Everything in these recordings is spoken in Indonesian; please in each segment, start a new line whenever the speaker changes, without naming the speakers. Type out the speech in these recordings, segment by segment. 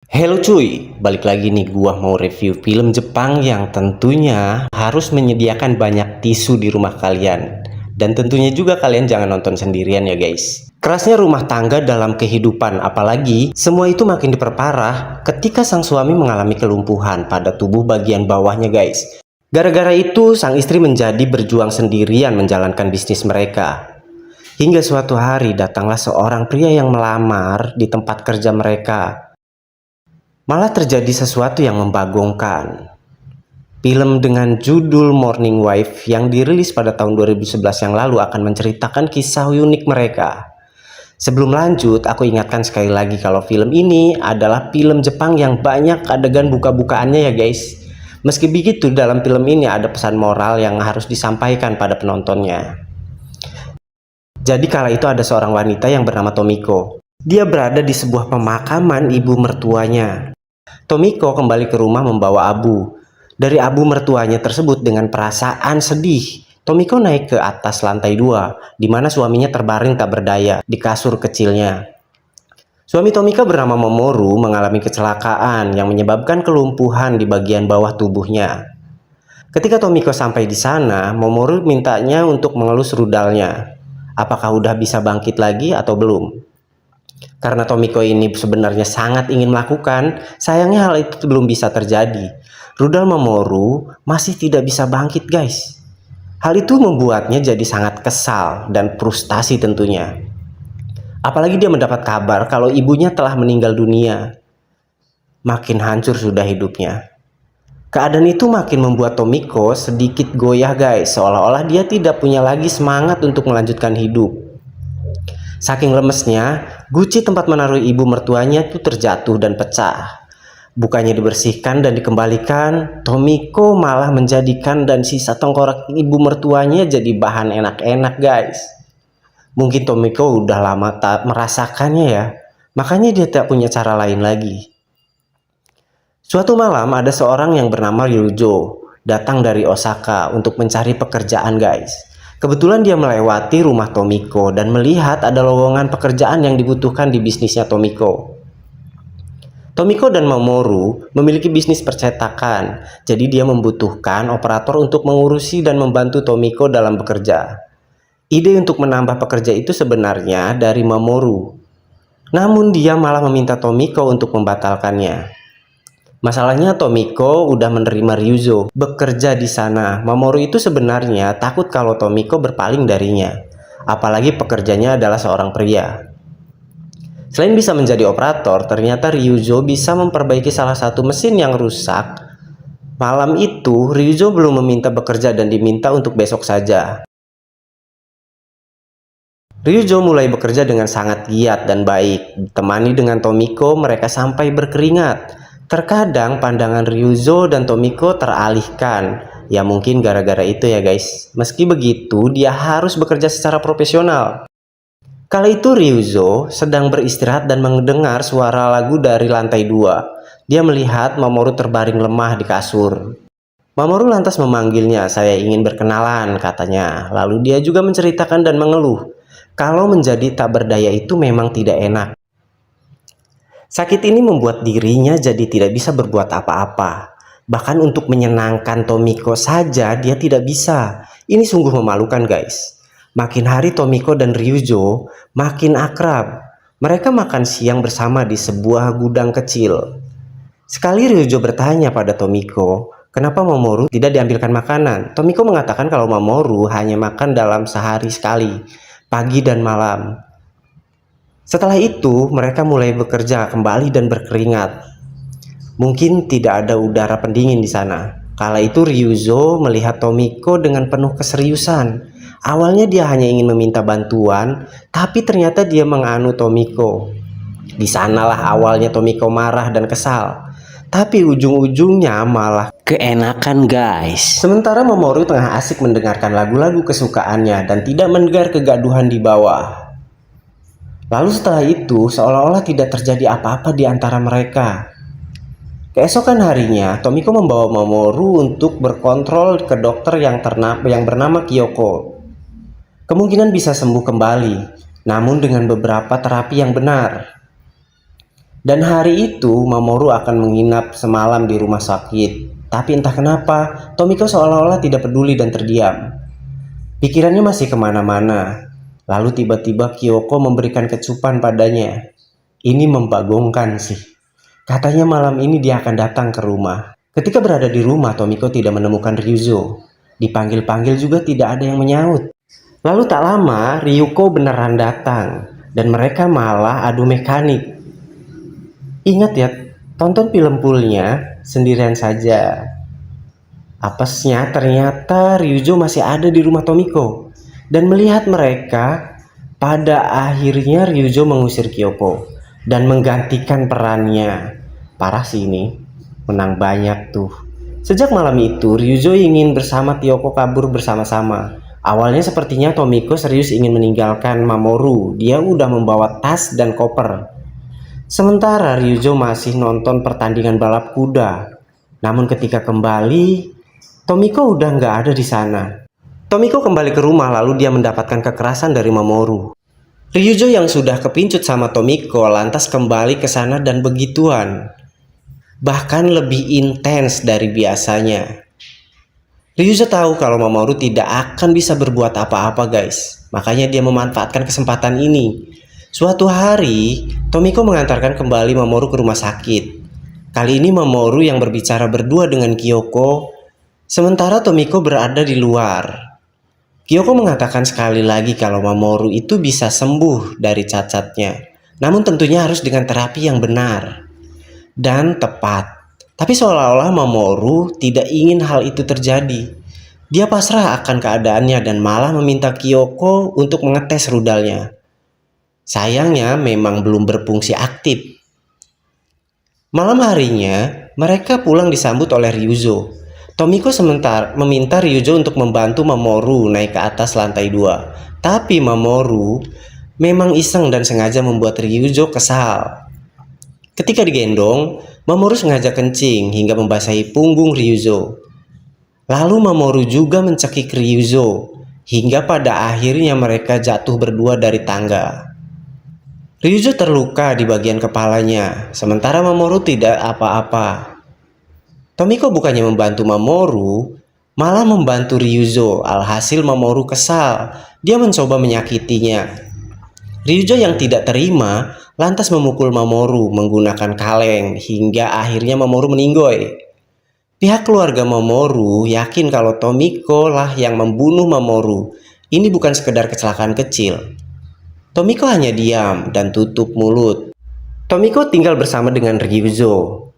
Hello cuy, balik lagi nih gua mau review film Jepang yang tentunya harus menyediakan banyak tisu di rumah kalian. Dan tentunya juga kalian jangan nonton sendirian ya guys. Kerasnya rumah tangga dalam kehidupan, apalagi semua itu makin diperparah ketika sang suami mengalami kelumpuhan pada tubuh bagian bawahnya guys. Gara-gara itu sang istri menjadi berjuang sendirian menjalankan bisnis mereka. Hingga suatu hari datanglah seorang pria yang melamar di tempat kerja mereka. Malah terjadi sesuatu yang membagongkan. Film dengan judul Morning Wife yang dirilis pada tahun 2011 yang lalu akan menceritakan kisah unik mereka. Sebelum lanjut, aku ingatkan sekali lagi kalau film ini adalah film Jepang yang banyak adegan buka-bukaannya ya guys. Meski begitu, dalam film ini ada pesan moral yang harus disampaikan pada penontonnya. Jadi kala itu ada seorang wanita yang bernama Tomiko. Dia berada di sebuah pemakaman ibu mertuanya. Tomiko kembali ke rumah membawa abu. Dari abu mertuanya tersebut dengan perasaan sedih, Tomiko naik ke atas lantai 2, di mana suaminya terbaring tak berdaya di kasur kecilnya. Suami Tomiko bernama Mamoru mengalami kecelakaan yang menyebabkan kelumpuhan di bagian bawah tubuhnya. Ketika Tomiko sampai di sana, Mamoru mintanya untuk mengelus rudalnya. Apakah udah bisa bangkit lagi atau belum? Karena Tomiko ini sebenarnya sangat ingin melakukan, sayangnya hal itu belum bisa terjadi. Rudal Mamoru masih tidak bisa bangkit guys. Hal itu membuatnya jadi sangat kesal dan frustasi tentunya. Apalagi dia mendapat kabar kalau ibunya telah meninggal dunia. Makin hancur sudah hidupnya. Keadaan itu makin membuat Tomiko sedikit goyah guys, seolah-olah dia tidak punya lagi semangat untuk melanjutkan hidup. Saking lemesnya, guci tempat menaruh ibu mertuanya itu terjatuh dan pecah. Bukannya dibersihkan dan dikembalikan, Tomiko malah menjadikan dan sisa tengkorak ibu mertuanya jadi bahan enak-enak guys. Mungkin Tomiko udah lama tak merasakannya ya, makanya dia tak punya cara lain lagi. Suatu malam ada seorang yang bernama Ryujo datang dari Osaka untuk mencari pekerjaan guys. Kebetulan dia melewati rumah Tomiko dan melihat ada lowongan pekerjaan yang dibutuhkan di bisnisnya Tomiko. Tomiko dan Mamoru memiliki bisnis percetakan, jadi dia membutuhkan operator untuk mengurusi dan membantu Tomiko dalam bekerja. Ide untuk menambah pekerja itu sebenarnya dari Mamoru, namun dia malah meminta Tomiko untuk membatalkannya. Masalahnya Tomiko udah menerima Ryuzo bekerja di sana. Mamoru itu sebenarnya takut kalau Tomiko berpaling darinya. Apalagi pekerjanya adalah seorang pria. Selain bisa menjadi operator, ternyata Ryuzo bisa memperbaiki salah satu mesin yang rusak. Malam itu, Ryuzo belum meminta bekerja dan diminta untuk besok saja. Ryuzo mulai bekerja dengan sangat giat dan baik. Ditemani dengan Tomiko, mereka sampai berkeringat. Terkadang pandangan Ryuzo dan Tomiko teralihkan. Ya mungkin gara-gara itu ya guys. Meski begitu, dia harus bekerja secara profesional. Kala itu Ryuzo sedang beristirahat dan mendengar suara lagu dari lantai 2. Dia melihat Mamoru terbaring lemah di kasur. Mamoru lantas memanggilnya. "Saya ingin berkenalan," katanya. Lalu dia juga menceritakan dan mengeluh kalau menjadi tak berdaya itu memang tidak enak. Sakit ini membuat dirinya jadi tidak bisa berbuat apa-apa. Bahkan untuk menyenangkan Tomiko saja dia tidak bisa. Ini sungguh memalukan guys. Makin hari Tomiko dan Ryuzo makin akrab. Mereka makan siang bersama di sebuah gudang kecil. Sekali Ryuzo bertanya pada Tomiko, kenapa Mamoru tidak diambilkan makanan? Tomiko mengatakan kalau Mamoru hanya makan dalam sehari sekali, pagi dan malam. Setelah itu, mereka mulai bekerja kembali dan berkeringat. Mungkin tidak ada udara pendingin di sana. Kala itu Ryuzo melihat Tomiko dengan penuh keseriusan. Awalnya dia hanya ingin meminta bantuan, tapi ternyata dia menganu Tomiko. Di sanalah awalnya Tomiko marah dan kesal. Tapi ujung-ujungnya malah keenakan guys. Sementara Mamoru tengah asik mendengarkan lagu-lagu kesukaannya dan tidak mendengar kegaduhan di bawah. Lalu setelah itu, seolah-olah tidak terjadi apa-apa di antara mereka. Keesokan harinya, Tomiko membawa Mamoru untuk berkontrol ke dokter yang bernama Kyoko. Kemungkinan bisa sembuh kembali, namun dengan beberapa terapi yang benar. Dan hari itu Mamoru akan menginap semalam di rumah sakit. Tapi entah kenapa, Tomiko seolah-olah tidak peduli dan terdiam. Pikirannya masih kemana-mana. Lalu tiba-tiba Kyoko memberikan kecupan padanya. Ini membagongkan sih. Katanya malam ini dia akan datang ke rumah. Ketika berada di rumah, Tomiko tidak menemukan Ryuzo. Dipanggil-panggil juga tidak ada yang menyaut. Lalu tak lama, Ryuko beneran datang. Dan mereka malah adu mekanik. Ingat ya, tonton film fullnya sendirian saja. Apesnya ternyata Ryuzo masih ada di rumah Tomiko. Dan melihat mereka, pada akhirnya Ryuzo mengusir Kyoko dan menggantikan perannya. Parah sih ini, menang banyak tuh. Sejak malam itu, Ryuzo ingin bersama Kyoko kabur bersama-sama. Awalnya sepertinya Tomiko serius ingin meninggalkan Mamoru. Dia udah membawa tas dan koper. Sementara Ryuzo masih nonton pertandingan balap kuda. Namun ketika kembali, Tomiko udah nggak ada di sana. Tomiko kembali ke rumah lalu dia mendapatkan kekerasan dari Mamoru. Ryuzo yang sudah kepincut sama Tomiko lantas kembali ke sana dan begituan. Bahkan lebih intens dari biasanya. Ryuzo tahu kalau Mamoru tidak akan bisa berbuat apa-apa guys. Makanya dia memanfaatkan kesempatan ini. Suatu hari, Tomiko mengantarkan kembali Mamoru ke rumah sakit. Kali ini Mamoru yang berbicara berdua dengan Kyoko, sementara Tomiko berada di luar. Kyoko mengatakan sekali lagi kalau Mamoru itu bisa sembuh dari cacatnya. Namun tentunya harus dengan terapi yang benar dan tepat. Tapi seolah-olah Mamoru tidak ingin hal itu terjadi. Dia pasrah akan keadaannya dan malah meminta Kyoko untuk mengetes rudalnya. Sayangnya memang belum berfungsi aktif. Malam harinya, mereka pulang disambut oleh Ryuzo. Tomiko sementara meminta Ryuzo untuk membantu Mamoru naik ke atas lantai 2. Tapi Mamoru memang iseng dan sengaja membuat Ryuzo kesal. Ketika digendong, Mamoru sengaja kencing hingga membasahi punggung Ryuzo. Lalu Mamoru juga mencekik Ryuzo hingga pada akhirnya mereka jatuh berdua dari tangga. Ryuzo terluka di bagian kepalanya, sementara Mamoru tidak apa-apa. Tomiko bukannya membantu Mamoru, malah membantu Ryuzo. Alhasil Mamoru kesal, dia mencoba menyakitinya. Ryuzo yang tidak terima, lantas memukul Mamoru menggunakan kaleng, hingga akhirnya Mamoru meninggoy. Pihak keluarga Mamoru yakin kalau Tomiko lah yang membunuh Mamoru. Ini bukan sekedar kecelakaan kecil. Tomiko hanya diam dan tutup mulut. Tomiko tinggal bersama dengan Ryuzo.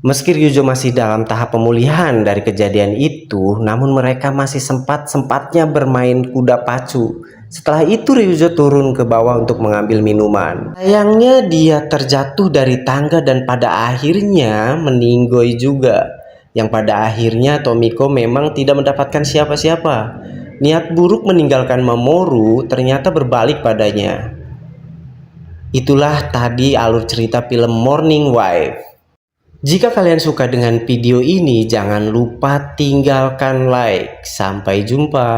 Meski Ryuzo masih dalam tahap pemulihan dari kejadian itu, namun mereka masih sempat-sempatnya bermain kuda pacu. Setelah itu Ryuzo turun ke bawah untuk mengambil minuman. Sayangnya dia terjatuh dari tangga dan pada akhirnya meninggoy juga. Yang pada akhirnya Tomiko memang tidak mendapatkan siapa-siapa. Niat buruk meninggalkan Mamoru ternyata berbalik padanya. Itulah tadi alur cerita film Morning Wife. Jika kalian suka dengan video ini, jangan lupa tinggalkan like. Sampai jumpa.